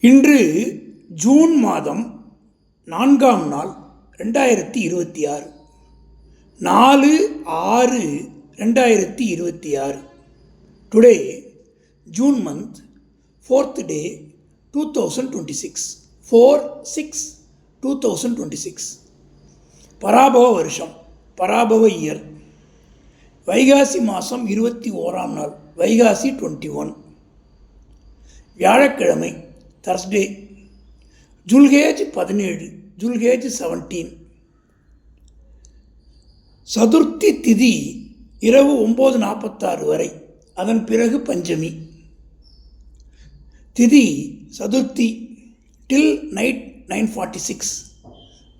இன்று ஜூன் மாதம் 4ஆம் நாள் 2026 4/6/2026. Today June month 4th day 2026 4/6/2026. Parabhava வருஷம், பராபவ இயர், வைகாசி மாதம் 21ஆம் நாள், வைகாசி 21, வியாழக்கிழமை, தர்ஸ்டே, ஜுல்ஹேஜ் 17, ஜுல்ஹேஜ் 17. சதுர்த்தி திதி இரவு 9:46 வரை, அதன் பிறகு பஞ்சமி. திதி சதுர்த்தி டில் நைட் 9:46,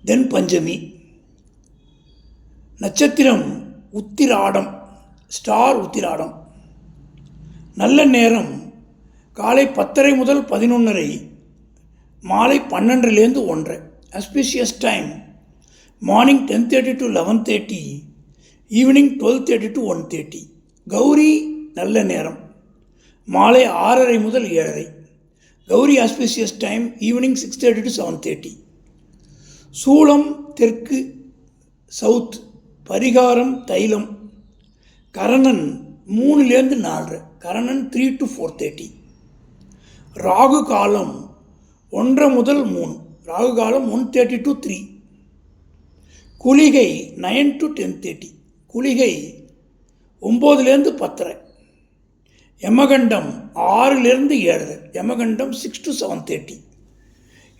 தென் பஞ்சமி. நட்சத்திரம் உத்திராடம், ஸ்டார் உத்திராடம். நல்ல நேரம் காலை 10:30 முதல் 11:30, மாலை 12லேருந்து 1:30. auspicious time morning 10:30 to 11:30, evening 12:30 to 1:30. Gowri நல்ல நேரம் மாலை 6:30 முதல் 7:30. Gowri auspicious time evening 6:30 to 7:30. சூலம் தெற்கு, சவுத். பரிகாரம் தைலம். கரணன் 3லேருந்து 4:30, கரணன் 3 to 4:30. ராகு காலம் 1:30 முதல் 3, ராகு காலம் 1:30 to 3. குளிகை 9 to 10:30, குளிகை 9லேருந்து 10:30. யமகண்டம் 6லேருந்து 7:30, யமகண்டம் 6 to 7:30.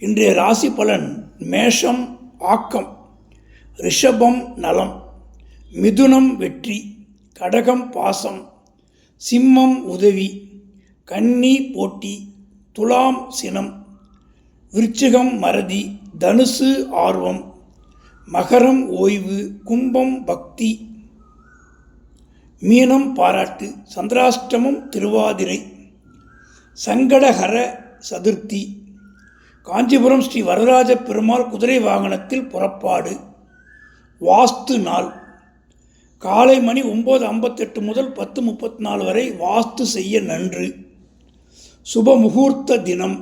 இன்றைய ராசி பலன்: மேஷம் ஆக்கம், ரிஷபம் நலம், மிதுனம் வெற்றி, கடகம் பாசம், சிம்மம் உதவி, கன்னி போட்டி, துலாம் சினம், விருச்சிகம் மறதி, தனுசு ஆர்வம், மகரம் ஓய்வு, கும்பம் பக்தி, மீனம் பாராட்டு, சந்திராஷ்டமம் திருவாதிரை, சங்கடஹர சதுர்த்தி. காஞ்சிபுரம் ஸ்ரீ வரதராஜ பெருமாள் குதிரை வாகனத்தில் புறப்பாடு. வாஸ்து நாள் காலை மணி 9:58 முதல் 10:34 வரை வாஸ்து செய்ய நன்று. சுப முகூர்த்த தினம்